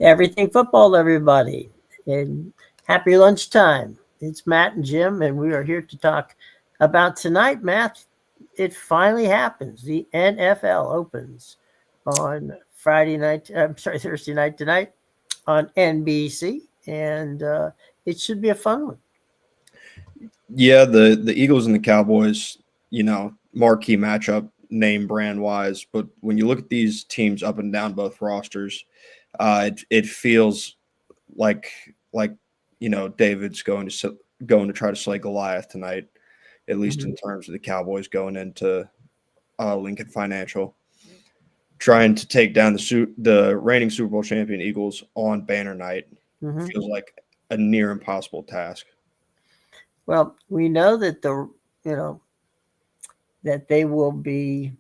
Everything football, everybody. And happy lunchtime. It's Matt and Jim, and we are here to talk about tonight, Matt. It finally happens. The NFL opens on Friday night. I'm sorry, Thursday night tonight on NBC, and it should be a fun one. Yeah, the Eagles and the Cowboys, marquee matchup name brand wise, but when you look at these teams up and down both rosters, it feels like like David's going to try to slay Goliath tonight, at least Mm-hmm. in terms of the Cowboys going into Lincoln Financial, trying to take down the reigning Super Bowl champion Eagles on banner night. Mm-hmm. Feels like a near impossible task. Well, we know that you know that they will be.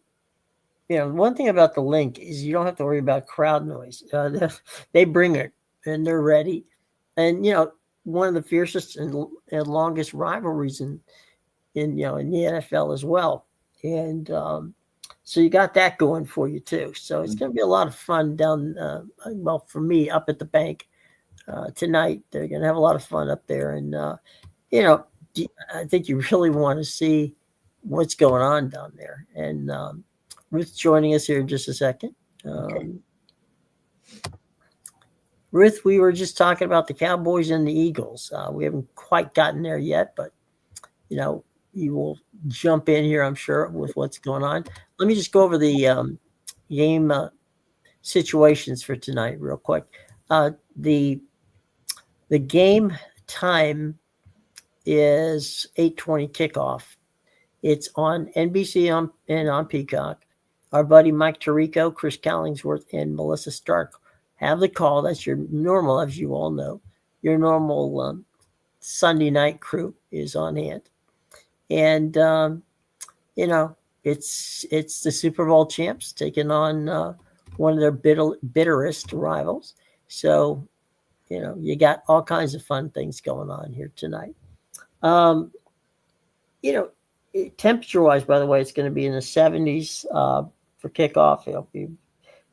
One thing about the link is you don't have to worry about crowd noise. They bring it and they're ready. And one of the fiercest and longest rivalries in the NFL as well. And so you got that going for you too. So it's going to be a lot of fun down. Well, for me, up at the bank tonight, they're going to have a lot of fun up there. And you know, I think you really want to see what's going on down there. And Ruth's joining us here in just a second. Okay. Um, Ruth, we were just talking about the Cowboys and the Eagles. We haven't quite gotten there yet, but you know, you will jump in here, I'm sure, with what's going on. Let me just go over the game situations for tonight, real quick. Uh, the the game time is 8:20 kickoff. It's on NBC and on Peacock. Our buddy Mike Tirico, Chris Callingsworth, and Melissa Stark have the call. That's your normal, as you all know, your normal Sunday night crew is on hand, and you know it's the Super Bowl champs taking on one of their bitterest rivals. So you got all kinds of fun things going on here tonight. Um, you know, temperature wise, by the way, it's going to be in the 70s for kickoff. It'll be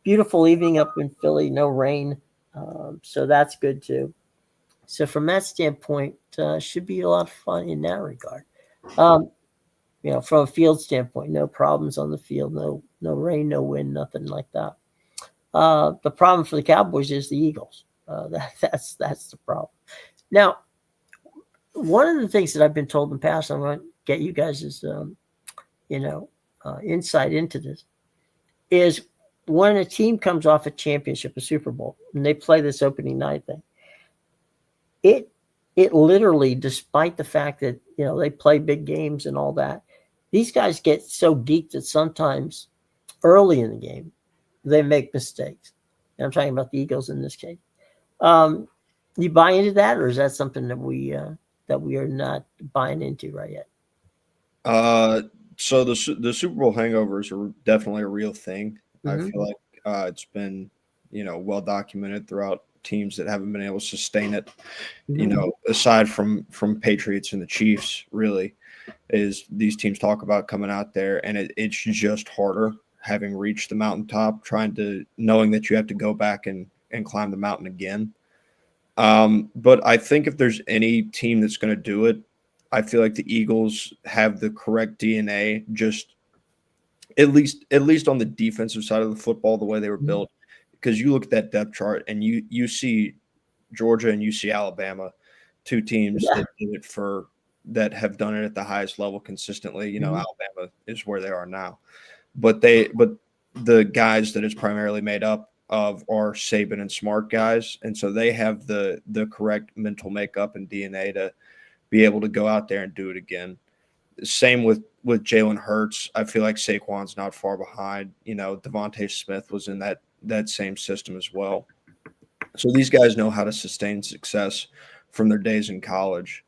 beautiful evening up in Philly, no rain. So that's good too. So from that standpoint, should be a lot of fun in that regard. Um, from a field standpoint, no problems on the field, no rain, no wind, nothing like that. The problem for the Cowboys is the Eagles. That's the problem. Now, one of the things that I've been told in the past, I want to get you guys' you know insight into this is when a team comes off a championship, a Super Bowl, and they play this opening night thing, it it literally, despite the fact that they play big games and all that, these guys get so geeked that sometimes early in the game they make mistakes. And I'm talking about the Eagles in this case. Um, you buy into that, or is that something that we are not buying into right yet? Uh, so the Super Bowl hangovers are definitely a real thing. I Mm-hmm. feel like it's been well documented throughout teams that haven't been able to sustain it. Mm-hmm. Aside from Patriots and the Chiefs, really, is these teams talk about coming out there and it's just harder having reached the mountaintop, trying to knowing that you have to go back and climb the mountain again. But I think if there's any team that's going to do it, I feel like the Eagles have the correct DNA. Just at least on the defensive side of the football, the way they were built. Because you look at that depth chart and you see Georgia and you see Alabama, two teams Yeah. that did it that have done it at the highest level consistently. Mm-hmm. Alabama is where they are now, but the guys that it's primarily made up of are Saban and Smart guys, and so they have the correct mental makeup and DNA to be able to go out there and do it again. Same with Jalen Hurts. I feel like Saquon's not far behind. Devontae Smith was in that same system as well. So these guys know how to sustain success from their days in college.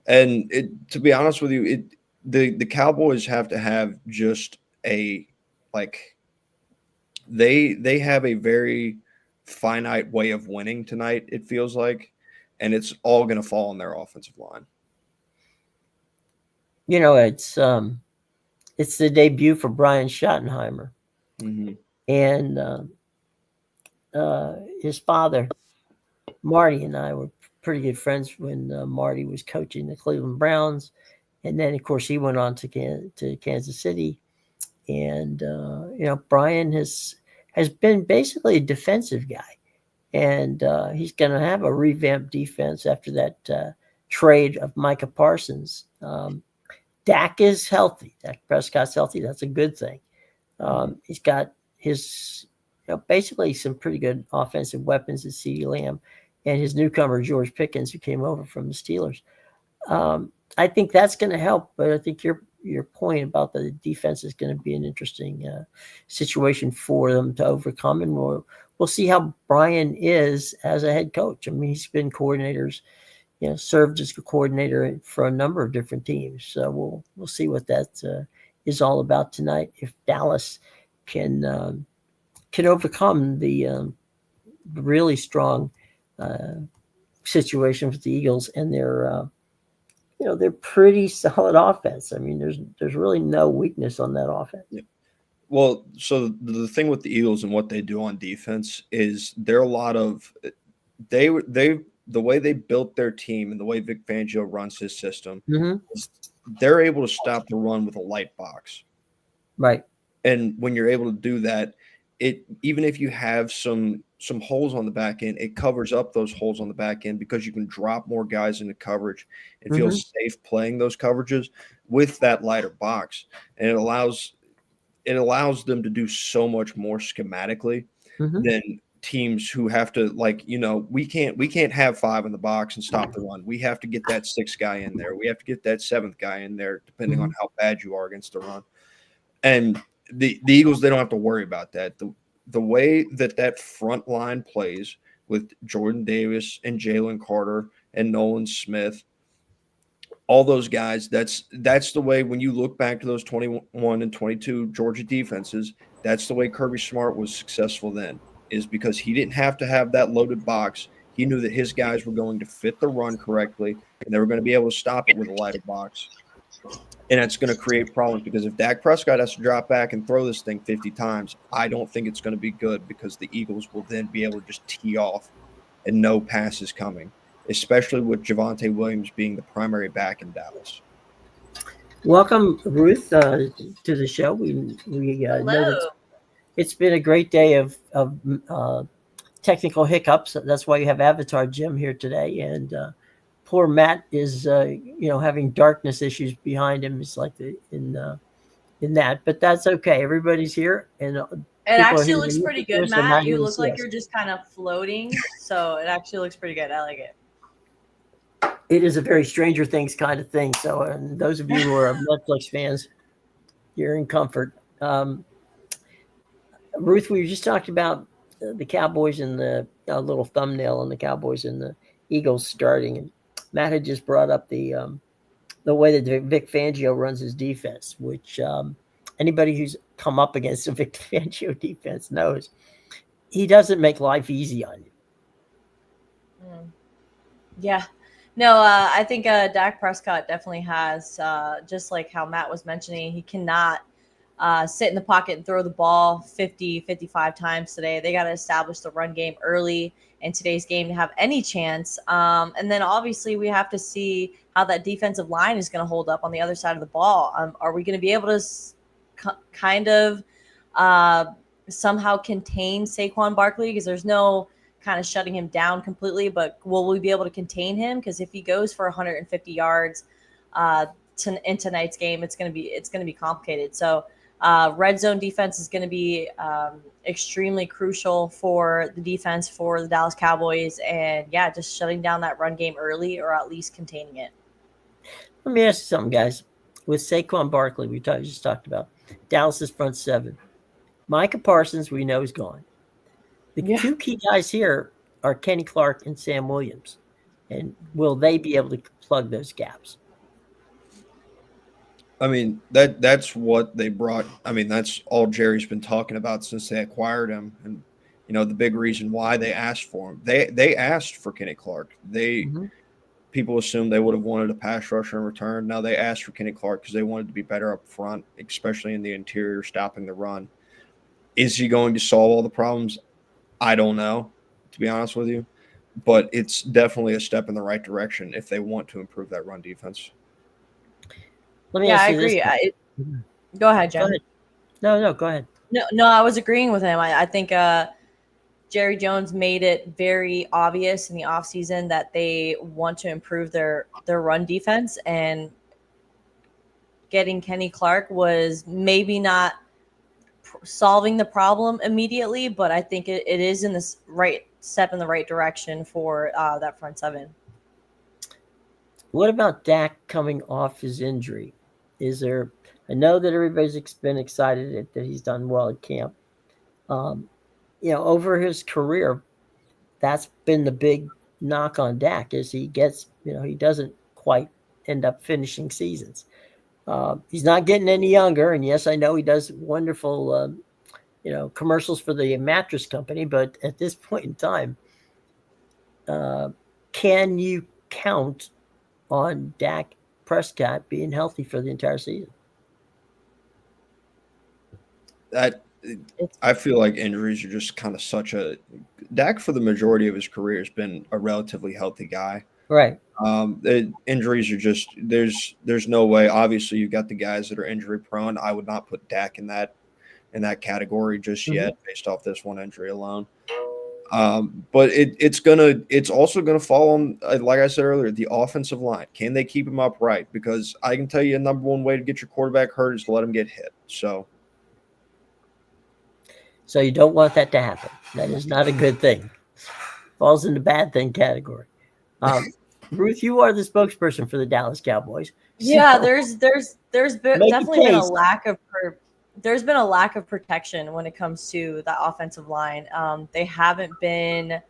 And to be honest with you, the Cowboys have to have just a like they have a very finite way of winning tonight, it feels like, and it's all going to fall on their offensive line. You know, it's the debut for Brian Schottenheimer Mm-hmm. and his father. Marty and I were pretty good friends when Marty was coaching the Cleveland Browns, and then of course he went on to Kansas City, and Brian has been basically a defensive guy, and he's going to have a revamped defense after that trade of Micah Parsons. Dak is healthy. Dak Prescott's healthy. That's a good thing. He's got his basically some pretty good offensive weapons at CeeDee Lamb and his newcomer George Pickens, who came over from the Steelers. I think that's going to help, but I think your point about the defense is going to be an interesting situation for them to overcome, and we'll see how Brian is as a head coach. I mean, he's been served as a coordinator for a number of different teams, so we'll see what that is all about tonight. If Dallas can overcome the really strong situation with the Eagles and they're pretty solid offense. I mean, there's really no weakness on that offense. Yeah. Well, so the thing with the Eagles and what they do on defense is they're a lot of they the way they built their team and the way Vic Fangio runs his system, they're able to stop the run with a light box. Right. And when you're able to do that, even if you have some holes on the back end, it covers up those holes on the back end because you can drop more guys into coverage and feel safe playing those coverages with that lighter box. And it allows them to do so much more schematically than teams who have to, we can't have 5 in the box and stop the run. We have to get that 6th guy in there. We have to get that 7th guy in there, depending on how bad you are against the run. And the Eagles, they don't have to worry about that. The way that front line plays with Jordan Davis and Jalen Carter and Nolan Smith, all those guys, that's the way when you look back to those 21 and 22 Georgia defenses, that's the way Kirby Smart was successful then, is because he didn't have to have that loaded box. He knew that his guys were going to fit the run correctly, and they were going to be able to stop it with a lighter box. And it's going to create problems because if Dak Prescott has to drop back and throw this thing 50 times, I don't think it's going to be good because the Eagles will then be able to just tee off and no pass is coming, especially with Javonte Williams being the primary back in Dallas. Welcome, Ruth, to the show. We know that it's been a great day of technical hiccups. That's why you have Avatar Jim here today, and poor Matt is having darkness issues behind him. It's like in that, but that's okay. Everybody's here, and it actually looks pretty good, Matt. You look like you're just kind of floating, so it actually looks pretty good. I like it. It is a very Stranger Things kind of thing. So, and those of you who are Netflix fans, you're in comfort. Ruth, we were just talking about the Cowboys and the little thumbnail on the Cowboys and the Eagles starting, and Matt had just brought up the way that Vic Fangio runs his defense, which anybody who's come up against a Vic Fangio defense knows he doesn't make life easy on you. Yeah. No, I think Dak Prescott definitely has, just like how Matt was mentioning, he cannot sit in the pocket and throw the ball 50, 55 times today. They got to establish the run game early in today's game to have any chance. And then obviously we have to see how that defensive line is going to hold up on the other side of the ball. Are we going to be able to kind of somehow contain Saquon Barkley? Because there's no kind of shutting him down completely, but will we be able to contain him? Because if he goes for 150 yards in tonight's game, it's going to be complicated. So red zone defense is going to be extremely crucial for the defense for the Dallas Cowboys, and just shutting down that run game early or at least containing it. Let me ask you something, guys. With Saquon Barkley, we just talked about Dallas's front seven. Micah Parsons, we know, is gone. The two key guys here are Kenny Clark and Sam Williams. And will they be able to plug those gaps? I mean, that's what they brought. I mean, that's all Jerry's been talking about since they acquired him. And, the big reason why they asked for him. They asked for Kenny Clark. People assumed they would have wanted a pass rusher in return. Now they asked for Kenny Clark because they wanted to be better up front, especially in the interior, stopping the run. Is he going to solve all the problems? I don't know, to be honest with you. but it's definitely a step in the right direction if they want to improve that run defense. Let me Yeah, ask I you this. agree. Mhm. Go ahead, Go Jen. ahead. No, go ahead. No, I was agreeing with him. I think Jerry Jones made it very obvious in the offseason that they want to improve their run defense, and getting Kenny Clark was maybe not solving the problem immediately, but I think it is in this right step in the right direction for that front seven. What about Dak coming off his injury? Is there? I know that everybody's been excited that he's done well at camp. Um, over his career, that's been the big knock on Dak is he gets, he doesn't quite end up finishing seasons. He's not getting any younger, and yes, I know he does wonderful, commercials for the mattress company. But at this point in time, uh, can you count on Dak Prescott being healthy for the entire season? That It's I feel like injuries are just kind of such a Dak for the majority of his career has been a relatively healthy guy. Right. The injuries are just there's no way. Obviously, you got the guys that are injury prone. I would not put Dak in that category just Mm-hmm. yet, based off this one injury alone. But it's also gonna fall on, like I said earlier, the offensive line. Can they keep him upright? Because I can tell you, a number one way to get your quarterback hurt is to let him get hit. So you don't want that to happen. That is not a good thing. Falls in the bad thing category. Ruth, you are the spokesperson for the Dallas Cowboys. So Yeah, make a definitely been a case. lack of there's been a lack of protection when it comes to that offensive line. They haven't been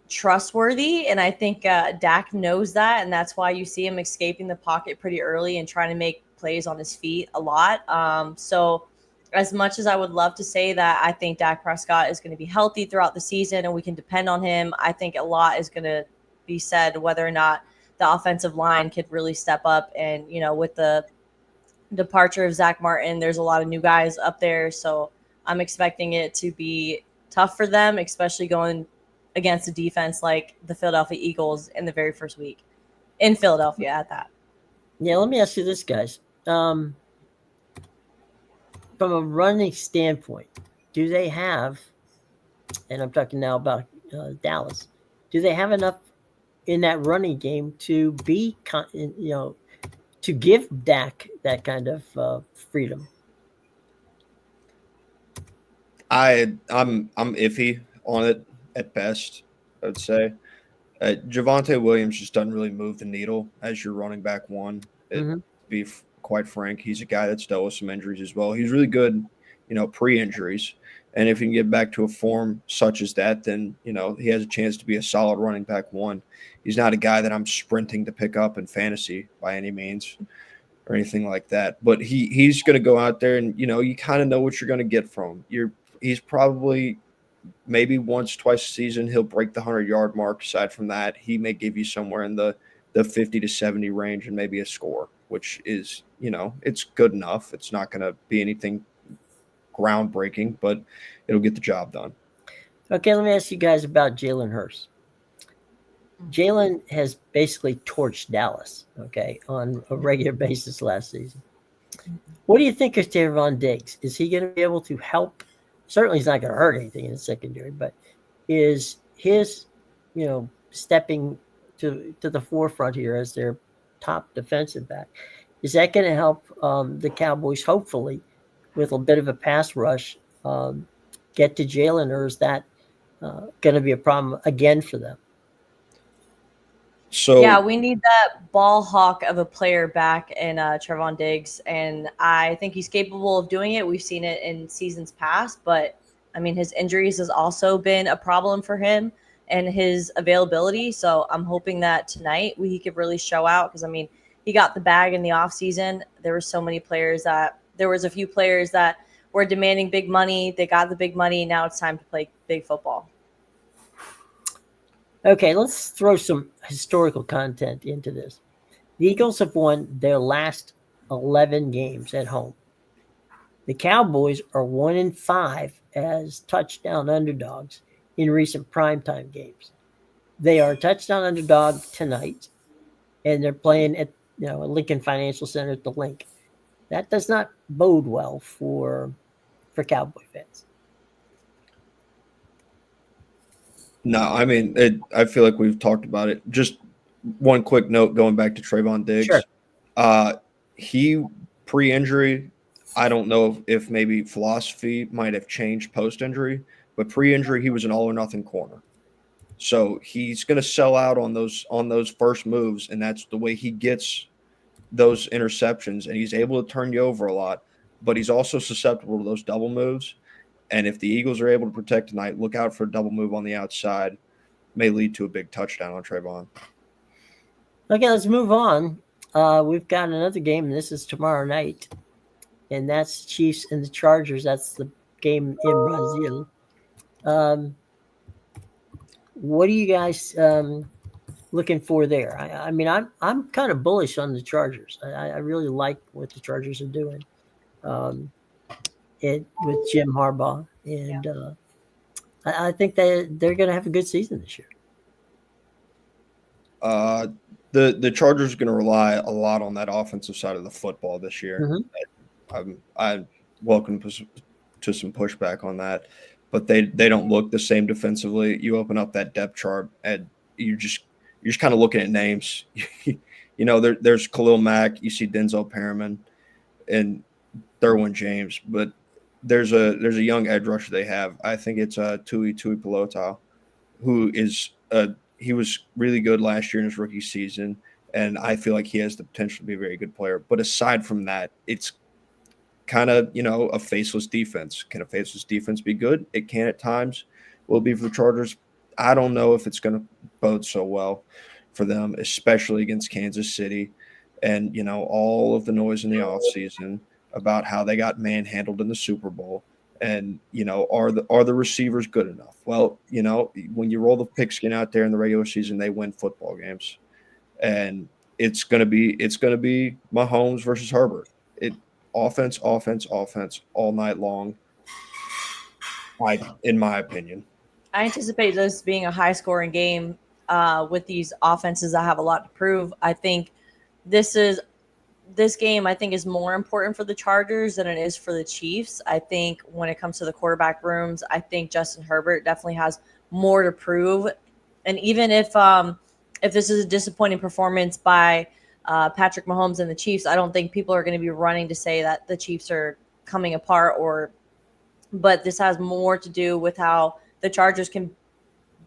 trustworthy, and I think Dak knows that, and that's why you see him escaping the pocket pretty early and trying to make plays on his feet a lot. So, as much as I would love to say that I think Dak Prescott is going to be healthy throughout the season and we can depend on him, I think a lot is going to be said whether or not the offensive line could really step up. And with the departure of Zach Martin, there's a lot of new guys up there, so I'm expecting it to be tough for them, especially going against a defense like the Philadelphia Eagles in the very first week in Philadelphia at that. Yeah, let me ask you this, guys. From a running standpoint, do they have, and I'm talking now about Dallas, do they have enough in that running game to be, to give Dak that kind of freedom? I'm iffy on it at best. I would say Javonte Williams just doesn't really move the needle as your running back one. Mm-hmm. To be quite frank, he's a guy that's dealt with some injuries as well. He's really good, pre-injuries, and if he can get back to a form such as that, then he has a chance to be a solid running back one. He's not a guy that I'm sprinting to pick up in fantasy by any means or anything like that. But he's going to go out there and you kind of know what you're going to get from him. He's probably maybe once, twice a season, he'll break the 100-yard mark. Aside from that, he may give you somewhere in the 50 to 70 range and maybe a score, which is, it's good enough. It's not going to be anything groundbreaking, but it'll get the job done. Okay, let me ask you guys about Jalen Hurts. Jalen has basically torched Dallas, okay, on a regular basis last season. What do you think of Trevon Diggs? Is he going to be able to help? Certainly, he's not going to hurt anything in the secondary, but is his, stepping to the forefront here as their top defensive back, is that going to help the Cowboys, hopefully, with a bit of a pass rush, get to Jalen, or is that going to be a problem again for them? So Yeah, we need that ball hawk of a player back in Trevon Diggs, and I think he's capable of doing it. We've seen it in seasons past, but I mean, his injuries has also been a problem for him and his availability. So I'm hoping that tonight he could really show out because I mean, he got the bag in the offseason. There was a few players that were demanding big money. They got the big money. Now it's time to play big football. Okay, let's throw some historical content into this. The Eagles have won their last 11 games at home. The Cowboys are 1-5 as touchdown underdogs in recent primetime games. They are a touchdown underdog tonight, and they're playing at at Lincoln Financial Center at the Link. That does not bode well for Cowboy fans. No, I mean, I feel like we've talked about it. Just one quick note going back to Trayvon Sure. Diggs. He pre-injury, I don't know if maybe philosophy might have changed post-injury, but pre-injury he was an all or nothing corner. So he's going to sell out on those first moves, and that's the way he gets those interceptions, and he's able to turn you over a lot. But he's also susceptible to those double moves. And if the Eagles are able to protect tonight, look out for a double move on the outside. May lead to a big touchdown on Trayvon. Okay, let's move on. We've got another game, and this is tomorrow night, and that's Chiefs and the Chargers. That's the game in Brazil. What are you guys looking for there? I mean, I'm kind of bullish on the Chargers. I really like what the Chargers are doing. With Jim Harbaugh, and I think they're going to have a good season this year. The Chargers are going to rely a lot on that offensive side of the football this year. Mm-hmm. I welcome to some pushback on that, but they don't look the same defensively. You open up that depth chart, and you're just kind of looking at names. There's Khalil Mack, you see Denzel Perriman, and Derwin James, but there's a young edge rusher they have. I think it's Tui Pelota, who is he was really good last year in his rookie season, and I feel like he has the potential to be a very good player. But aside from that, it's kind of a faceless defense. Can a faceless defense be good? It can at times. Will it be for the Chargers? I don't know if it's going to bode so well for them, especially against Kansas City, and all of the noise in the offseason about how they got manhandled in the Super Bowl. And are the receivers good enough? Well, when you roll the pigskin out there in the regular season, they win football games, and it's gonna be Mahomes versus Herbert. Offense all night long. In my opinion, I anticipate this being a high-scoring game with these offenses that have a lot to prove. I think this game, I think, is more important for the Chargers than it is for the Chiefs. I think when it comes to the quarterback rooms, I think Justin Herbert definitely has more to prove. And even if this is a disappointing performance by Patrick Mahomes and the Chiefs, I don't think people are going to be running to say that the Chiefs are coming apart. But this has more to do with how the Chargers can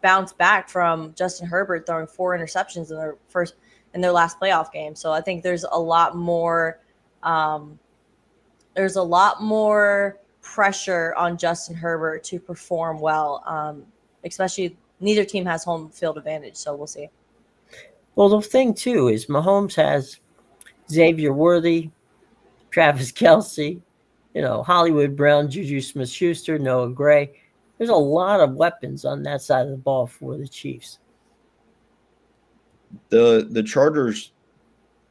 bounce back from Justin Herbert throwing 4 interceptions in their last playoff game. So I think there's a lot more pressure on Justin Herbert to perform well. Especially neither team has home field advantage, so we'll see. Well, the thing too is Mahomes has Xavier Worthy, Travis Kelce, Hollywood Brown, Juju Smith-Schuster, Noah Gray. There's a lot of weapons on that side of the ball for the Chiefs. The Chargers,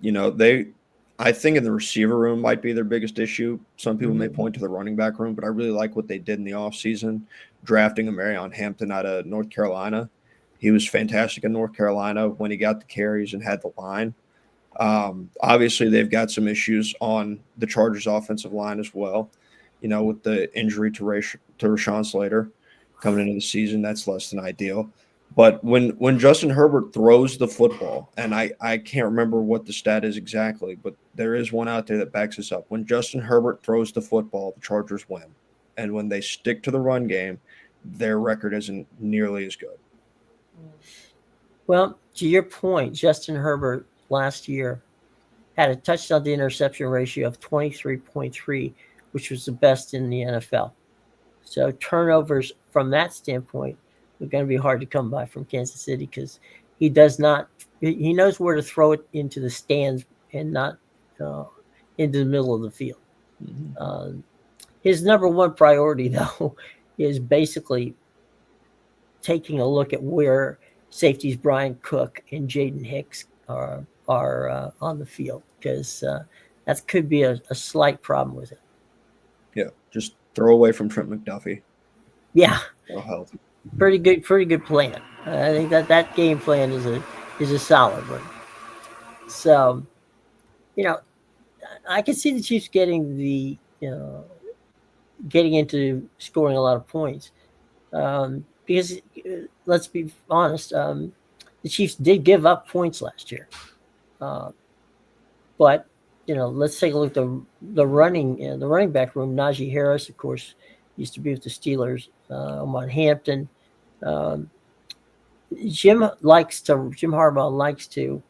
I think in the receiver room might be their biggest issue. Some people may point to the running back room, but I really like what they did in the offseason, drafting a Marion Hampton out of North Carolina. He was fantastic in North Carolina when he got the carries and had the line. Obviously, they've got some issues on the Chargers' offensive line as well. With the injury to Rashawn Slater coming into the season, that's less than ideal. But when Justin Herbert throws the football, and I can't remember what the stat is exactly, but there is one out there that backs this up. When Justin Herbert throws the football, the Chargers win. And when they stick to the run game, their record isn't nearly as good. Well, to your point, Justin Herbert last year had a touchdown to interception ratio of 23.3, which was the best in the NFL. So turnovers from that standpoint are going to be hard to come by from Kansas City because he knows where to throw it into the stands and not into the middle of the field. Mm-hmm. His number one priority, though, is basically taking a look at where safeties Brian Cook and Jaden Hicks are on the field, because that could be a slight problem with it. Yeah, just throw away from Trent McDuffie. Yeah. That'll help. Pretty good plan. I think that game plan is a solid one. So you know, I can see the Chiefs getting getting into scoring a lot of points because let's be honest, the Chiefs did give up points last year, uh, but let's take a look at the running back room. Najee Harris, of course, used to be with the Steelers. On Hampton, um, Jim Harbaugh likes to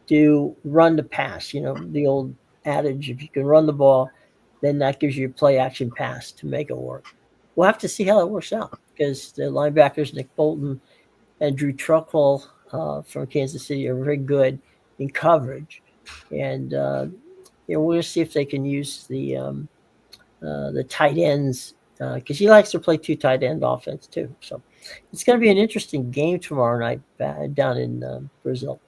do run to pass. The old adage: if you can run the ball, then that gives you a play action pass to make it work. We'll have to see how that works out because the linebackers Nick Bolton and Drew Truckle from Kansas City are very good in coverage, and we'll see if they can use the tight ends because he likes to play two tight end offense too. So it's going to be an interesting game tomorrow night down in Brazil.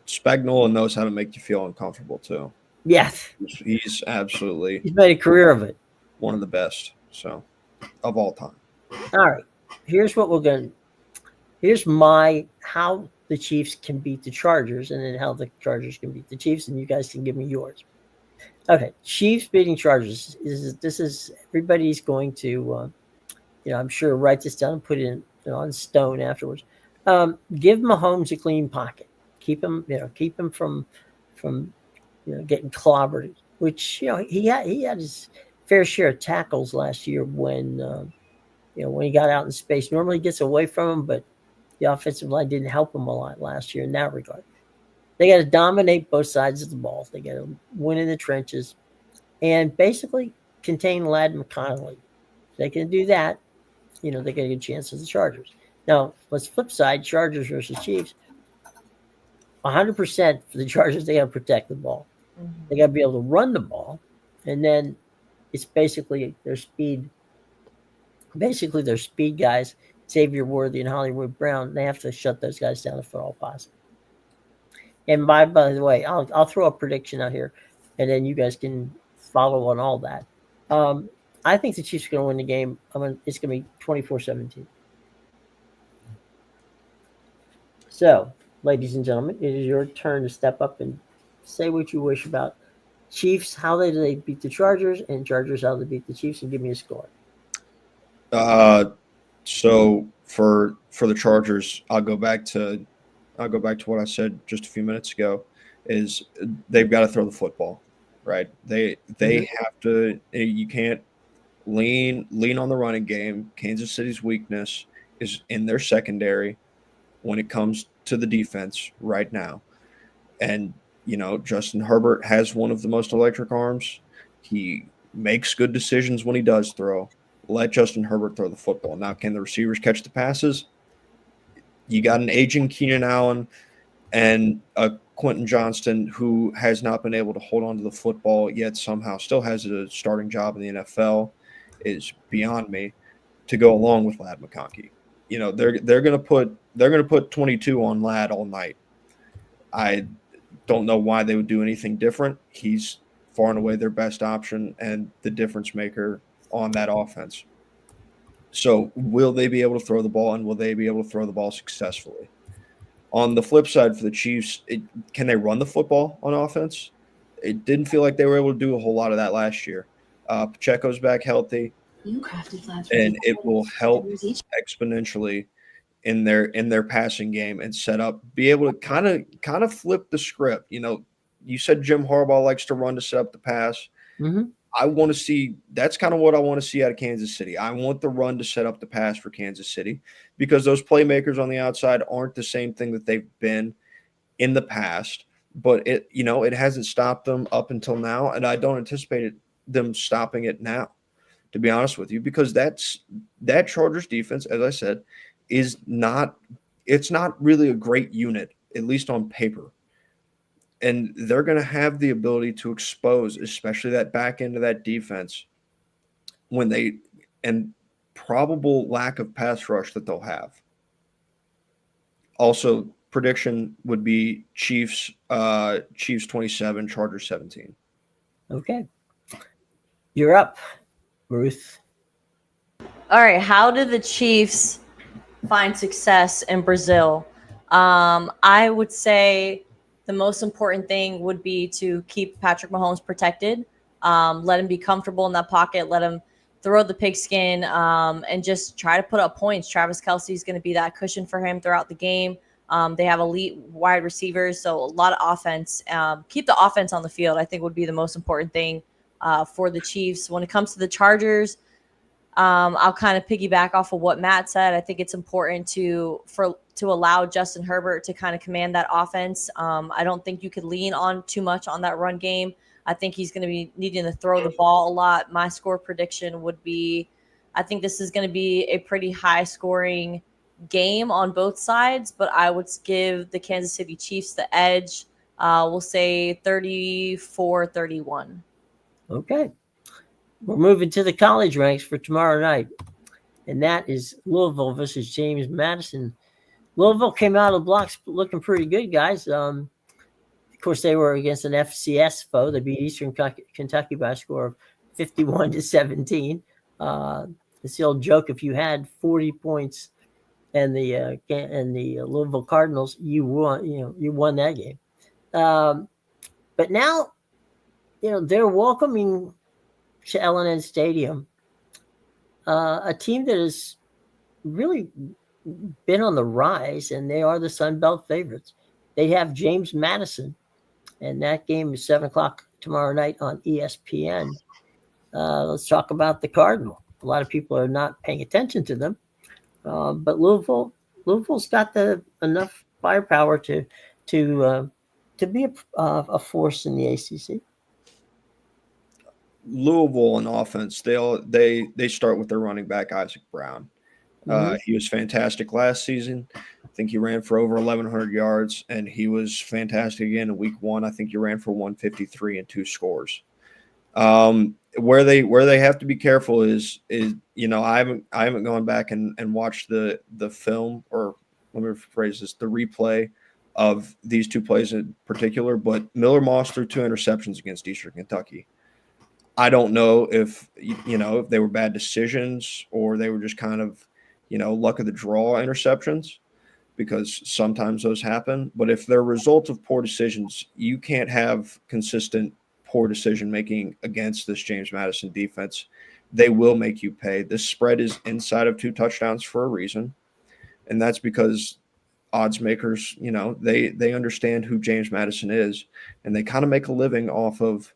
Spagnola knows how to make you feel uncomfortable too. Yes, He's absolutely he's made a career of it. one of the best, so of all time. All right, here's what we're going. Here's my how the Chiefs can beat the Chargers, and then how the Chargers can beat the Chiefs, and you guys can give me yours. Okay, Chiefs beating Chargers is everybody's going to I'm sure write this down and put it in on stone afterwards. Give Mahomes a clean pocket. Keep him from getting clobbered. Which he had his fair share of tackles last year when he got out in space. Normally he gets away from him, but the offensive line didn't help him a lot last year in that regard. They got to dominate both sides of the ball. They got to win in the trenches and basically contain Ladd McConnelly. If they can do that, they get a good chance of the Chargers. Now, let's flip side, Chargers versus Chiefs. 100% for the Chargers, they got to protect the ball. Mhm. They got to be able to run the ball, and then it's basically their speed. Basically, their speed guys, Xavier Worthy and Hollywood Brown, they have to shut those guys down if at all possible. And by the way, I'll throw a prediction out here, and then you guys can follow on all that. Um, I think the Chiefs are going to win the game. It's going to be 24-17. So, ladies and gentlemen, it is your turn to step up and say what you wish about Chiefs, how they beat the Chargers, and Chargers how they beat the Chiefs, and give me a score. So for the Chargers, I'll go back to what I said just a few minutes ago. Is they've got to throw the football, right? They have to. You can't lean on the running game. Kansas City's weakness is in their secondary when it comes to the defense right now. And Justin Herbert has one of the most electric arms. He makes good decisions when he does throw. Let Justin Herbert throw the football. Now, can the receivers catch the passes? You got an aging Keenan Allen and a Quentin Johnston who has not been able to hold on to the football yet somehow still has a starting job in the NFL is beyond me to go along with Ladd McConkey. They're going to put 22 on Ladd all night. I don't know why they would do anything different. He's far and away their best option and the difference maker on that offense. So will they be able to throw the ball, and will they be able to throw the ball successfully? On the flip side for the Chiefs, can they run the football on offense? It didn't feel like they were able to do a whole lot of that last year. Pacheco's back healthy, and it will help exponentially in their passing game and set up, be able to kind of flip the script. You said Jim Harbaugh likes to run to set up the pass. Mm-hmm. I want to see that's kind of what I want to see out of Kansas City. I want the run to set up the pass for Kansas City because those playmakers on the outside aren't the same thing that they've been in the past. But it hasn't stopped them up until now, and I don't anticipate them stopping it now, to be honest with you, because that Chargers defense, as I said, it's not really a great unit, at least on paper. And they're going to have the ability to expose, especially that back end of that defense, and probable lack of pass rush that they'll have. Also, prediction would be Chiefs 27, Chargers 17. Okay. You're up, Ruth. All right. How did the Chiefs find success in Brazil? I would say the most important thing would be to keep Patrick Mahomes protected. Let him be comfortable in that pocket. Let him throw the pigskin, and just try to put up points. Travis Kelsey is going to be that cushion for him throughout the game. They have elite wide receivers, so a lot of offense. Keep the offense on the field, I think, would be the most important thing for the Chiefs. When it comes to the Chargers, I'll kind of piggyback off of what Matt said. I think it's important to allow Justin Herbert to kind of command that offense. I don't think you could lean on too much on that run game. I think he's going to be needing to throw the ball a lot. My score prediction would be, I think this is going to be a pretty high scoring game on both sides, but I would give the Kansas City Chiefs the edge. We'll say 34-31. Okay. We're moving to the college ranks for tomorrow night, and that is Louisville versus James Madison. Louisville came out of the blocks looking pretty good, guys. Of course, they were against an FCS foe. They beat Eastern Kentucky by a score of 51-17. It's the old joke: if you had 40 points and the Louisville Cardinals, you won. You won that game. But now, they're welcoming to L&N Stadium a team that has really been on the rise, and they are the Sun Belt favorites. They have James Madison, and that game is 7:00 tomorrow night on ESPN. Let's talk about the Cardinal. A lot of people are not paying attention to them, but Louisville's got enough firepower to be a force in the ACC. Louisville on offense, they start with their running back Isaac Brown. He was fantastic last season. I think he ran for over 1,100 yards, and he was fantastic again in week 1. I think he ran for 153 and 2 scores. Where they have to be careful is I haven't gone back and watched the film, or let me rephrase this, the replay of these two plays in particular. But Miller Moss threw 2 interceptions against Eastern Kentucky. I don't know if if they were bad decisions or they were just kind of luck of the draw interceptions, because sometimes those happen. But if they're results of poor decisions, you can't have consistent poor decision making against this James Madison defense. They will make you pay. This spread is inside of 2 touchdowns for a reason, and that's because odds makers, they understand who James Madison is, and they kind of make a living off of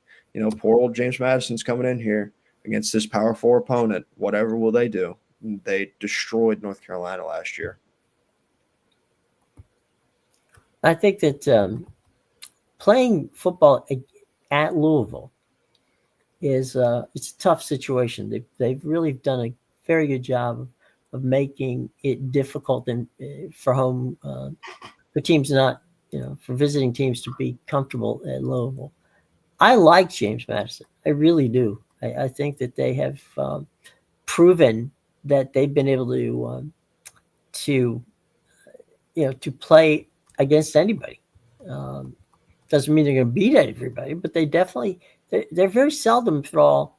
poor old James Madison's coming in here against this Power 4 opponent. Whatever will they do? They destroyed North Carolina last year. I think that playing football at Louisville it's a tough situation. They've really done a very good job of making it difficult for teams not for visiting teams to be comfortable at Louisville. I like James Madison. I really do. I think that they have proven that they've been able to play against anybody. Doesn't mean they're going to beat everybody, but they're very seldom at all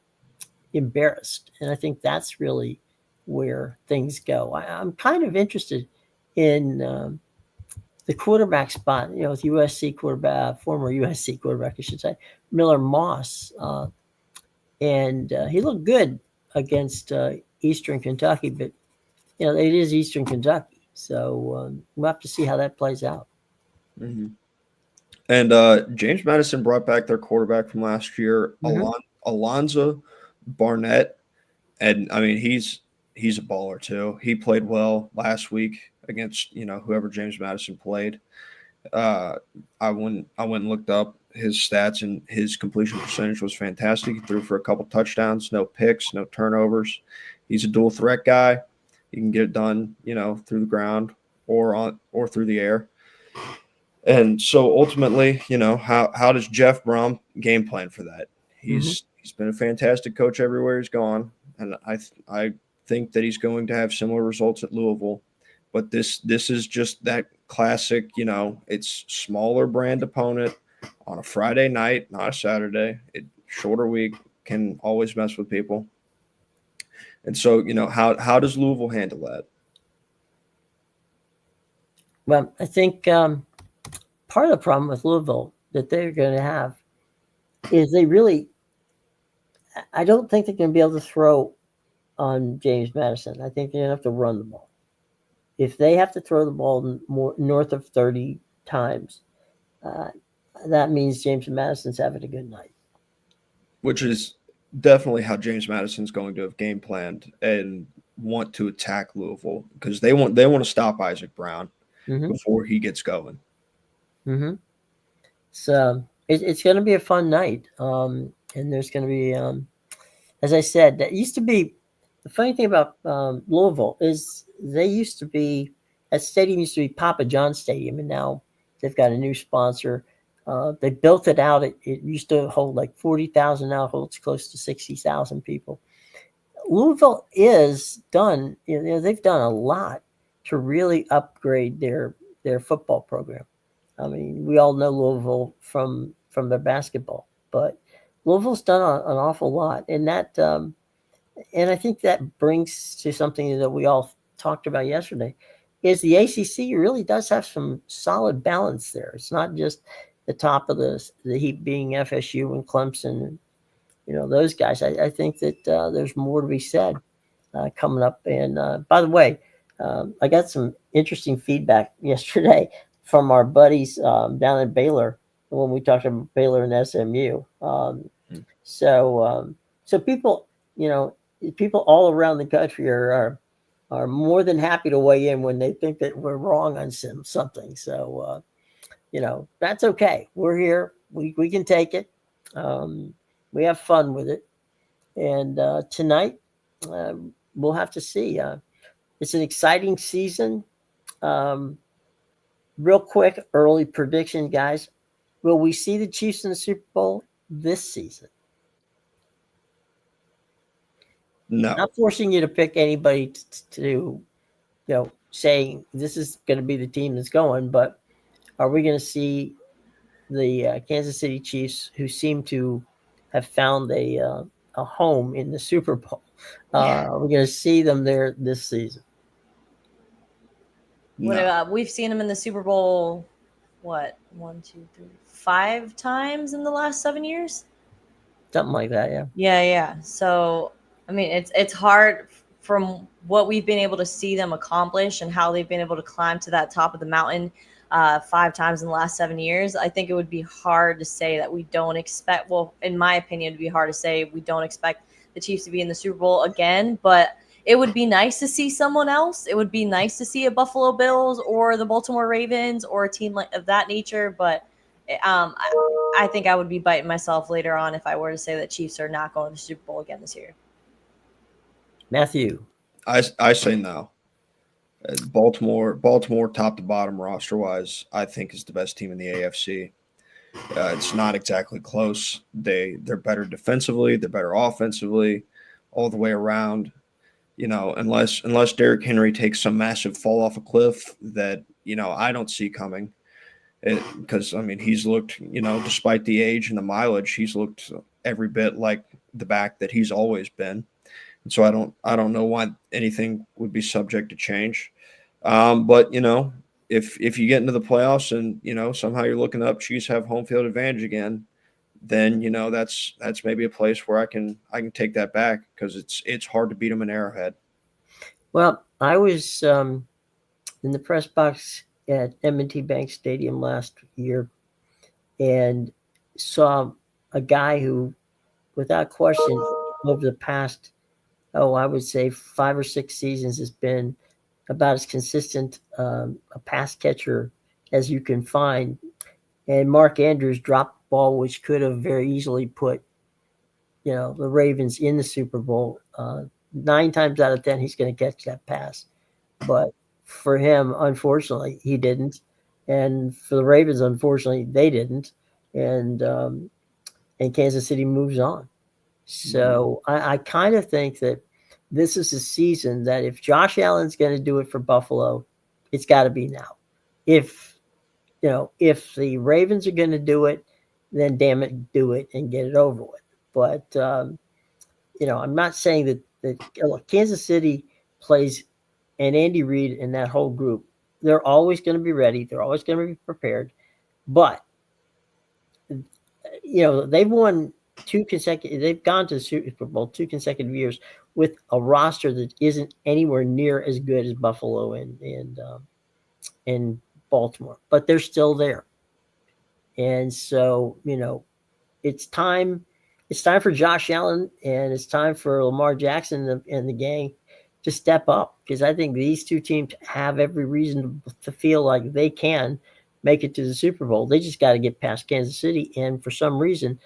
embarrassed, and I think that's really where things go. I'm kind of interested in the quarterback spot, with USC quarterback, former USC quarterback, I should say, Miller Moss. And he looked good against Eastern Kentucky, but, it is Eastern Kentucky. So we'll have to see how that plays out. Mm-hmm. And James Madison brought back their quarterback from last year, Alonzo Barnett. And, I mean, he's a baller, too. He played well last week against whoever James Madison played. I went and looked up his stats, and his completion percentage was fantastic. He threw for a couple touchdowns, no picks, no turnovers. He's a dual threat guy. He can get it done, through the ground or through the air. And so ultimately, how does Jeff Brom game plan for that? He's been a fantastic coach everywhere he's gone, and I think that he's going to have similar results at Louisville. But this is just that classic, it's smaller brand opponent on a Friday night, not a Saturday. Shorter week can always mess with people. And so, how does Louisville handle that? Well, I think part of the problem with Louisville that they're going to have is I don't think they're going to be able to throw on James Madison. I think they're going to have to run the ball. If they have to throw the ball more north of 30 times, uh, that means James Madison's having a good night. Which is definitely how James Madison's going to have game planned and want to attack Louisville, because they want to stop Isaac Brown before he gets going. So it's going to be a fun night, and there's going to be, as I said, that used to be the funny thing about Louisville is that stadium used to be Papa John's Stadium, and now they've got a new sponsor. They built it out. It used to hold like 40,000. Now it holds close to 60,000 people. Louisville is done. They've done a lot to really upgrade their football program. I mean, we all know Louisville from their basketball, but Louisville's done an awful lot, and and I think that brings to something that we all talked about yesterday, is the ACC really does have some solid balance there. It's not just the top of the heap being FSU and Clemson, and those guys. I think that there's more to be said coming up. And by the way, I got some interesting feedback yesterday from our buddies down in Baylor when we talked about Baylor and SMU. So people, people all around the country are more than happy to weigh in when they think that we're wrong on something. So that's okay. We're here. We can take it. We have fun with it. And tonight, we'll have to see. It's an exciting season. Real quick, early prediction, guys. Will we see the Chiefs in the Super Bowl this season? No. Not forcing you to pick anybody to saying this is going to be the team that's going, but are we going to see the Kansas City Chiefs, who seem to have found a home in the Super Bowl? Are we going to see them there this season? No. We've seen them in the Super Bowl, 5 times in the last 7 years? Something like that, yeah. Yeah. So, I mean, it's hard from what we've been able to see them accomplish and how they've been able to climb to that top of the mountain 5 times in the last 7 years. I think it would be hard to say that we don't expect, well, in my opinion, it'd be hard to say we don't expect the Chiefs to be in the Super Bowl again, but it would be nice to see someone else. It would be nice to see a Buffalo Bills or the Baltimore Ravens or a team of that nature, but I think I would be biting myself later on if I were to say that Chiefs are not going to the Super Bowl again this year. Matthew? I say no. Baltimore, top to bottom roster wise, I think is the best team in the AFC. It's not exactly close. They're better defensively, they're better offensively, all the way around. Unless Derrick Henry takes some massive fall off a cliff that I don't see coming. Because he's looked, despite the age and the mileage, he's looked every bit like the back that he's always been. And so I don't know why anything would be subject to change. But if you get into the playoffs and somehow you're looking up, Chiefs have home field advantage again, then that's maybe a place where I can take that back, because it's hard to beat them in Arrowhead. Well, I was in the press box at M&T Bank Stadium last year and saw a guy who, without question, over the past, I would say 5 or 6 seasons, has been about as consistent a pass catcher as you can find. And Mark Andrews dropped the ball, which could have very easily put, the Ravens in the Super Bowl. 9 times out of 10, he's going to catch that pass. But for him, unfortunately, he didn't. And for the Ravens, unfortunately, they didn't. And Kansas City moves on. So I kind of think that this is a season that if Josh Allen's going to do it for Buffalo, it's got to be now. If the Ravens are going to do it, then damn it, do it and get it over with. But I'm not saying that look, Kansas City plays, and Andy Reid and that whole group, they're always going to be ready. They're always going to be prepared. But they've won they've gone to the Super Bowl 2 consecutive years with a roster that isn't anywhere near as good as Buffalo and Baltimore, but they're still there. And so, it's time. It's time for Josh Allen and it's time for Lamar Jackson and the gang to step up, because I think these two teams have every reason to feel like they can make it to the Super Bowl. They just got to get past Kansas City, and for some reason,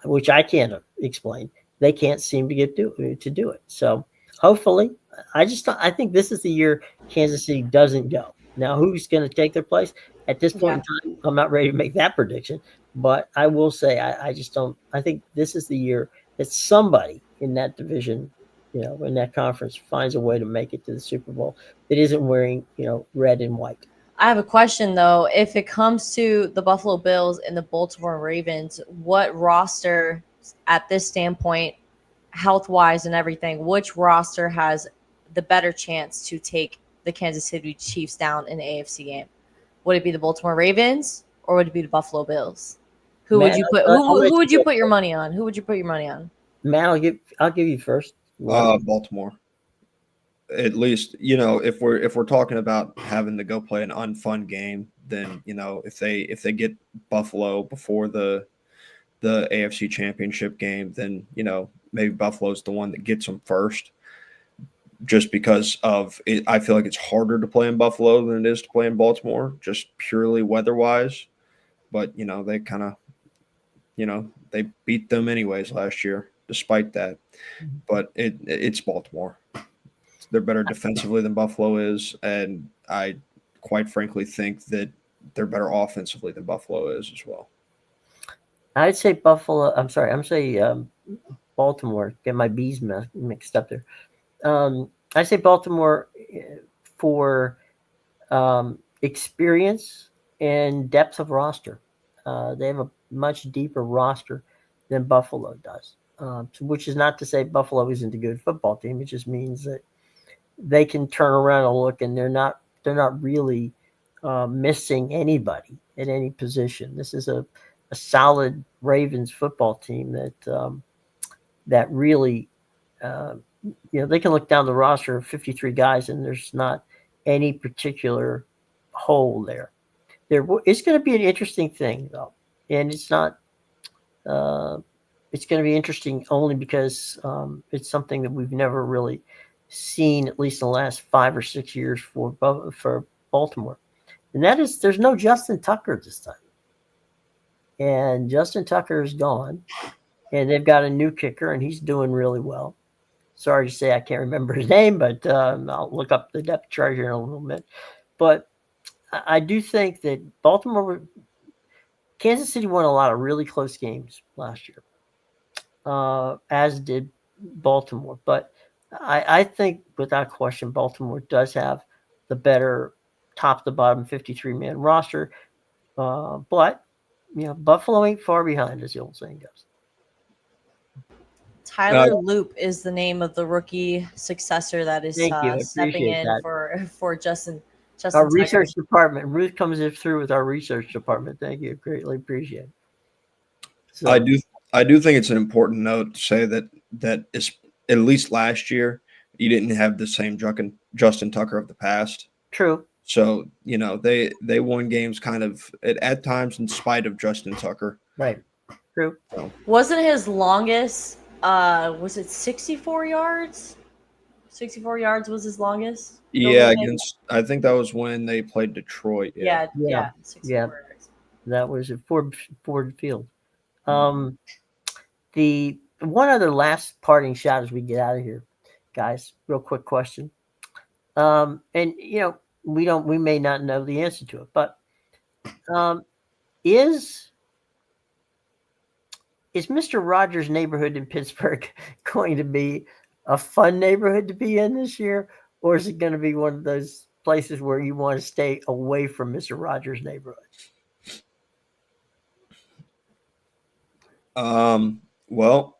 which I can't explain, they can't seem to to do it. So hopefully, I think this is the year Kansas City doesn't go. Now, who's going to take their place at this point Yeah. in time? I'm not ready to make that prediction, but I will say I just don't. I think this is the year that somebody in that division, in that conference, finds a way to make it to the Super Bowl that isn't wearing red and white. I have a question though. If it comes to the Buffalo Bills and the Baltimore Ravens, what roster at this standpoint, health wise and everything, which roster has the better chance to take the Kansas City Chiefs down in the AFC game? Would it be the Baltimore Ravens or would it be the Buffalo Bills? Who would Matt, you put? Who would you put your money on? Who would you put your money on? Matt, I'll give you first. Baltimore. At least, if we're talking about having to go play an unfun game, then if they get Buffalo before the AFC Championship game, then maybe Buffalo's the one that gets them first. Just because of it, I feel like it's harder to play in Buffalo than it is to play in Baltimore, just purely weather-wise. But they kind of, they beat them anyways last year, despite that. But it's Baltimore. They're better defensively than Buffalo is, and I quite frankly think that they're better offensively than Buffalo is as well. I'd say Buffalo. I'm sorry. I'm saying Baltimore. Get my B's mixed up there. I say Baltimore for experience and depth of roster. They have a much deeper roster than Buffalo does, which is not to say Buffalo isn't a good football team. It just means that they can turn around and look, and they're not really missing anybody at any position. This is a solid Ravens football team that really. They can look down the roster of 53 guys, and there's not any particular hole there. It's going to be an interesting thing, though, and it's not. It's going to be interesting only because it's something that we've never really seen, at least in the last 5 or 6 years for Baltimore, and that is there's no Justin Tucker this time, and Justin Tucker is gone, and they've got a new kicker, and he's doing really well. Sorry to say I can't remember his name, but I'll look up the depth chart here in a little bit. But I do think that Kansas City won a lot of really close games last year, as did Baltimore. But I think without question, Baltimore does have the better top to bottom 53-man roster. But Buffalo ain't far behind, as the old saying goes. Tyler Loop is the name of the rookie successor that is stepping in that. for Justin Our research department. Ruth comes through with our research department. Thank you. Greatly appreciate it. So, I do think it's an important note to say that is, at least last year, you didn't have the same Justin Tucker of the past. True. So, they won games kind of at times in spite of Justin Tucker. Right. True. Wasn't his longest was it 64 yards? 64 yards was his longest? Yeah, I think that was when they played Detroit. Yeah. 64 yards. That was at Ford Field. The one other last parting shot as we get out of here, guys. Real quick question. And we may not know the answer to it, but is Mr. Rogers' neighborhood in Pittsburgh going to be a fun neighborhood to be in this year, or is it going to be one of those places where you want to stay away from Mr. Rogers' neighborhood? Well,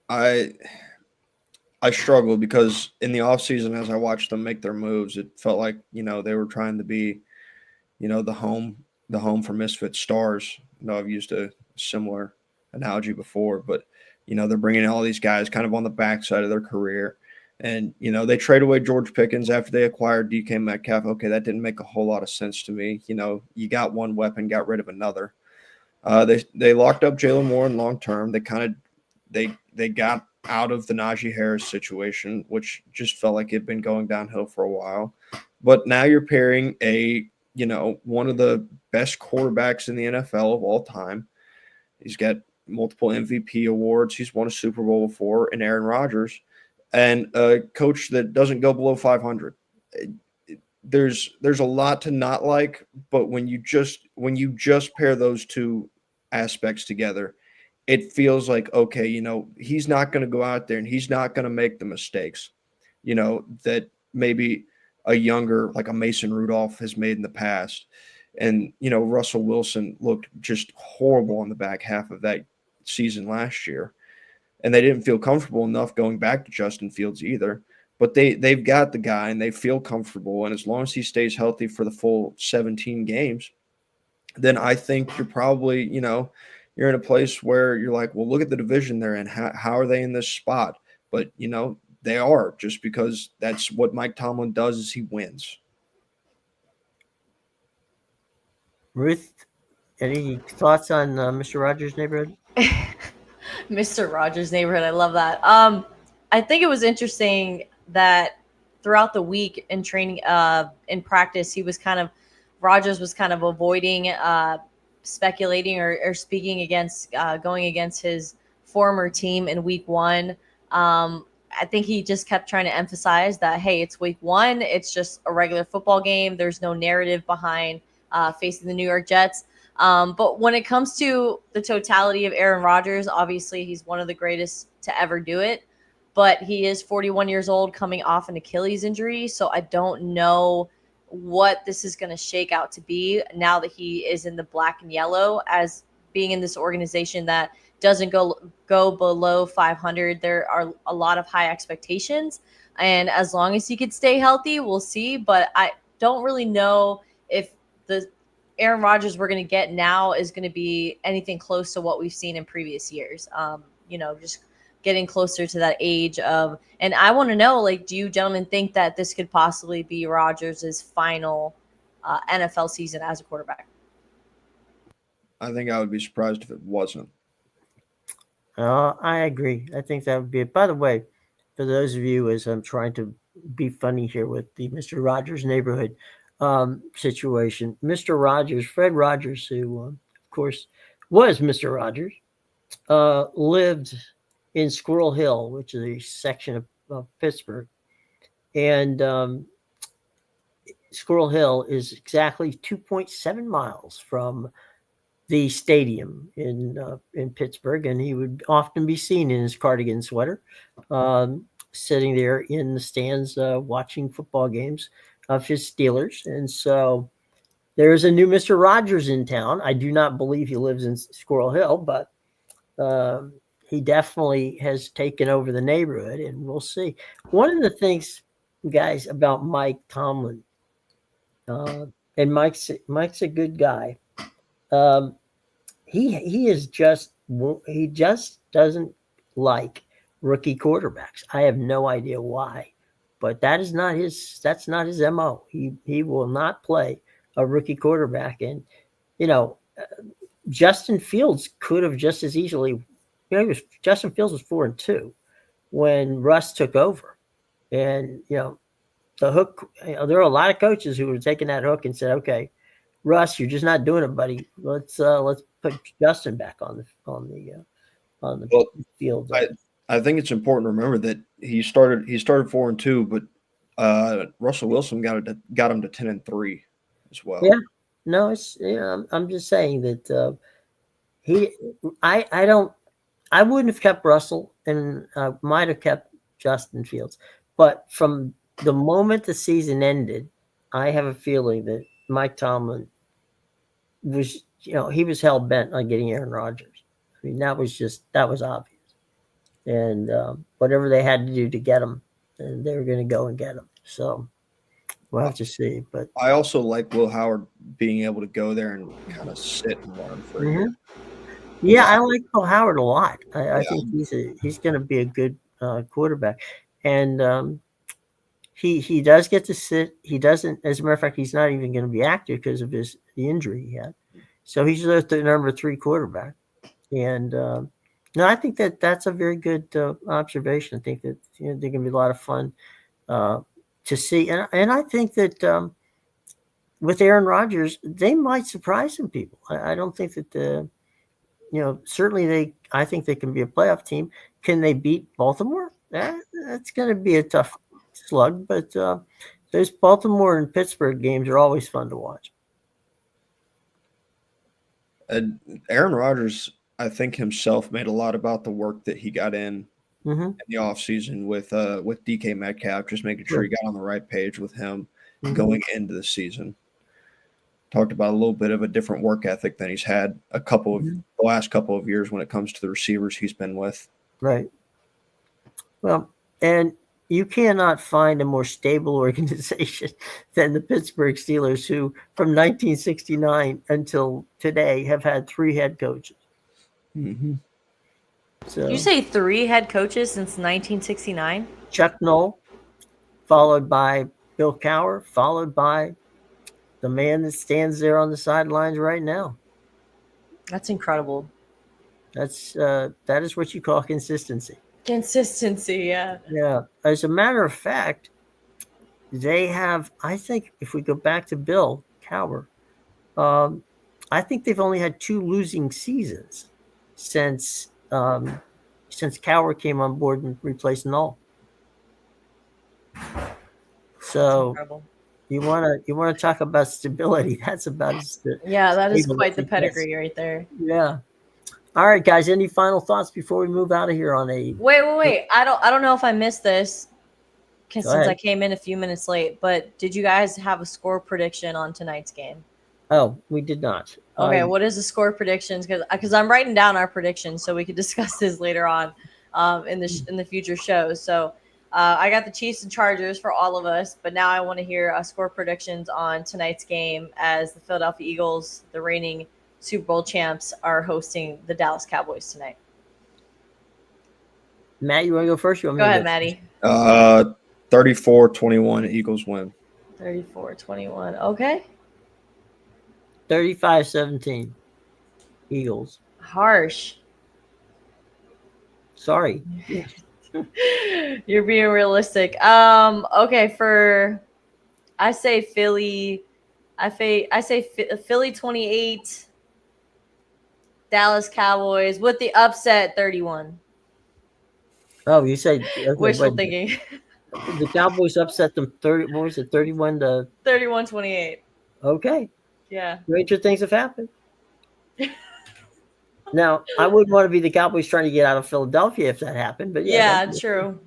I I struggle because in the offseason, as I watched them make their moves, it felt like, they were trying to be, the home for misfit stars. I've used a similar analogy before, but, they're bringing all these guys kind of on the backside of their career. And, they trade away George Pickens after they acquired DK Metcalf. Okay, that didn't make a whole lot of sense to me. You got one weapon, got rid of another. They locked up Jalen Warren long term. They got out of the Najee Harris situation, which just felt like it'd been going downhill for a while. But now you're pairing one of the best quarterbacks in the NFL of all time. He's got multiple MVP awards. He's won a Super Bowl before, and Aaron Rodgers, and a coach that doesn't go below 500. There's a lot to not like, but when you just pair those two aspects together, it feels like, okay, he's not going to go out there and he's not going to make the mistakes, that maybe a younger, like a Mason Rudolph has made in the past. And, Russell Wilson looked just horrible on the back half of that season last year. And they didn't feel comfortable enough going back to Justin Fields either. But they've got the guy and they feel comfortable. And as long as he stays healthy for the full 17 games, then I think you're probably, you're in a place where you're like, well, look at the division they're in. How are they in this spot? But, they are, just because that's what Mike Tomlin does, is he wins. Ruth, any thoughts on Mr. Rogers' Neighborhood? Mr. Rogers' Neighborhood. I love that. I think it was interesting that throughout the week in training, in practice, Rogers was kind of avoiding speculating or speaking against going against his former team in week one. I think he just kept trying to emphasize that, hey, it's week one. It's just a regular football game. There's no narrative behind facing the New York Jets. But when it comes to the totality of Aaron Rodgers, obviously he's one of the greatest to ever do it. But he is 41 years old, coming off an Achilles injury. So I don't know what this is going to shake out to be now that he is in the black and yellow, as being in this organization that doesn't go below 500. There are a lot of high expectations. And as long as he could stay healthy, we'll see. But I don't really know if the Aaron Rodgers we're going to get now is going to be anything close to what we've seen in previous years. Just getting closer to that age of, and I want to know, like, do you gentlemen think that this could possibly be Rodgers' final NFL season as a quarterback? I think I would be surprised if it wasn't. I agree. I think that would be it. By the way, for those of you, as I'm trying to be funny here with the Mr. Rogers' Neighborhood situation, Mr. Rogers, Fred Rogers, who, of course, was Mr. Rogers, lived in Squirrel Hill, which is a section of Pittsburgh. And Squirrel Hill is exactly 2.7 miles from the stadium in Pittsburgh, and he would often be seen in his cardigan sweater, sitting there in the stands watching football games of his Steelers. And so there's a new Mr. Rogers in town. I do not believe he lives in Squirrel Hill, but he definitely has taken over the neighborhood, and we'll see. One of the things, guys, about Mike Tomlin, and Mike's a good guy. He just doesn't like rookie quarterbacks. I have no idea why, but that's not his MO. He will not play a rookie quarterback. And Justin Fields could have just as easily, Justin Fields was 4-2 when Russ took over. And the hook, there are a lot of coaches who were taking that hook and said, okay, Russ, you're just not doing it, buddy. Let's put Justin back on the field. I think it's important to remember that he started 4-2, but Russell Wilson got him to 10-3 as well. Yeah, no, I'm just saying that I wouldn't have kept Russell, and might have kept Justin Fields, but from the moment the season ended, I have a feeling that Mike Tomlin he was hell bent on getting Aaron Rodgers. I mean, that was obvious. and whatever they had to do to get him, and they were going to go and get him. So we'll have to see. But I also like Will Howard being able to go there and kind of sit and learn for a year. yeah, I like Bill Howard a lot. I Yeah. think he's going to be a good quarterback, and he does get to sit. He doesn't, as a matter of fact, he's not even going to be active because of the injury he had. So he's the number 3 quarterback, and no, I think that's a very good observation. I think that they're going to be a lot of fun to see, and I think that with Aaron Rodgers, they might surprise some people. I don't think that certainly I think they can be a playoff team. Can they beat Baltimore? That's going to be a tough slug, but those Baltimore and Pittsburgh games are always fun to watch. And Aaron Rodgers, I think himself made a lot about the work that he got in the offseason with DK Metcalf, just making sure he got on the right page with him going into the season. Talked about a little bit of a different work ethic than he's had the last couple of years when it comes to the receivers he's been with. Right. Well, and you cannot find a more stable organization than the Pittsburgh Steelers, who from 1969 until today have had 3 head coaches. Mm-hmm. So, Did you say 3 head coaches since 1969? Chuck Noll, followed by Bill Cowher, followed by the man that stands there on the sidelines right now. That's incredible. That is what you call consistency. Consistency, yeah. Yeah. As a matter of fact, they have, I think if we go back to Bill Cowher, I think they've only had 2 losing seasons since Cowher came on board and replaced Null. So you want to talk about stability? That's about that is quite the pedigree right there. Yeah. All right, guys. Any final thoughts before we move out of here on a? Wait. I don't know if I missed this since I came in a few minutes late. But did you guys have a score prediction on tonight's game? Oh, we did not. Okay, what is the score predictions? Because I'm writing down our predictions so we could discuss this later on in the future shows. So I got the Chiefs and Chargers for all of us, but now I want to hear score predictions on tonight's game as the Philadelphia Eagles, the reigning Super Bowl champs, are hosting the Dallas Cowboys tonight. Matt, you want to go first? Go ahead, Matty. 34-21 Eagles win. 34-21. Okay. 35-17 Eagles. Harsh. Sorry. You're being realistic. Okay, I say Philly. I say Philly 28. Dallas Cowboys with the upset 31. Oh, you say okay, wishful thinking. The Cowboys upset them 30. What was it? 31 to 31-28. Okay. Yeah. Stranger things have happened. Now, I wouldn't want to be the Cowboys trying to get out of Philadelphia if that happened, but yeah, true.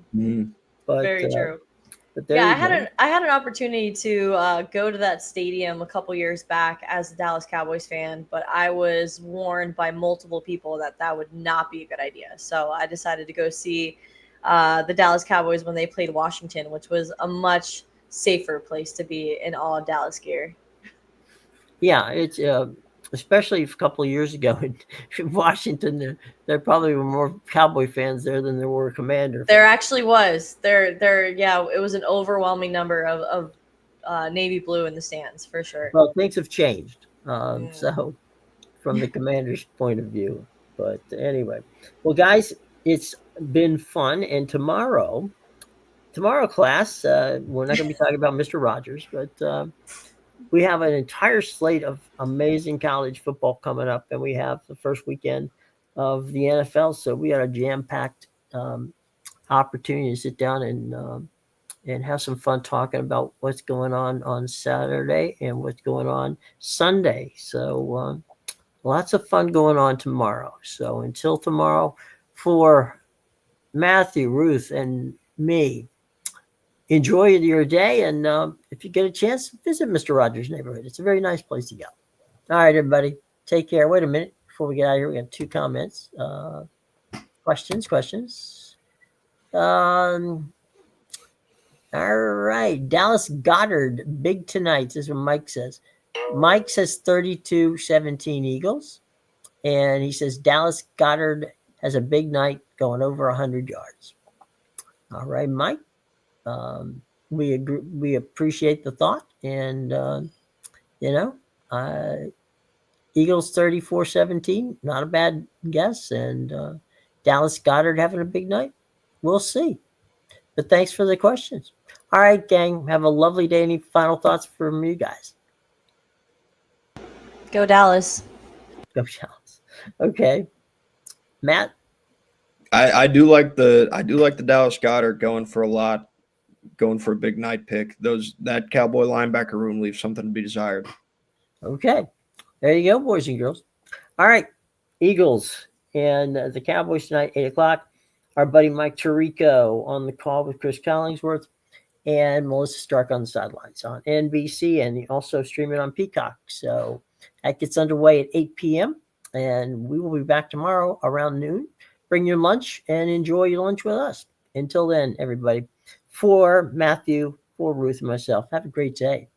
But, very true. But I had an opportunity to go to that stadium a couple years back as a Dallas Cowboys fan, but I was warned by multiple people that would not be a good idea. So I decided to go see the Dallas Cowboys when they played Washington, which was a much safer place to be in all Dallas gear. Yeah, it's especially a couple of years ago in Washington, there probably were more Cowboy fans there than there were Commander fans. There actually was. It was an overwhelming number of navy blue in the stands for sure. Well, things have changed. So from the Commander's point of view. But anyway, well, guys, it's been fun. And tomorrow class, we're not going to be talking about Mr. Rogers, but we have an entire slate of amazing college football coming up, and we have the first weekend of the NFL. So we got a jam-packed opportunity to sit down and have some fun talking about what's going on Saturday and what's going on Sunday. So lots of fun going on tomorrow. So until tomorrow, for Matthew, Ruth, and me, enjoy your day, and if you get a chance, visit Mr. Rogers' neighborhood. It's a very nice place to go. All right, everybody, take care. Wait a minute before we get out of here. We got 2 comments. Questions. All right. Dallas Goddard, big tonight. This is what Mike says. Mike says 32-17 Eagles. And he says Dallas Goddard has a big night going over 100 yards. All right, Mike. We agree, we appreciate the thought. And, Eagles 34-17, not a bad guess. And Dallas Goddard having a big night. We'll see. But thanks for the questions. All right, gang. Have a lovely day. Any final thoughts from you guys? Go Dallas. Go Dallas. Okay. Matt? I do like the Dallas Goddard going for a big night pick. That Cowboy linebacker room leaves something to be desired. Okay. There you go, boys and girls. All right. Eagles and the Cowboys tonight, 8 o'clock. Our buddy Mike Tirico on the call with Chris Collingsworth and Melissa Stark on the sidelines on NBC, and also streaming on Peacock. So that gets underway at 8 p.m. And we will be back tomorrow around noon. Bring your lunch and enjoy your lunch with us. Until then, everybody, for Matthew, for Ruth, and myself, have a great day.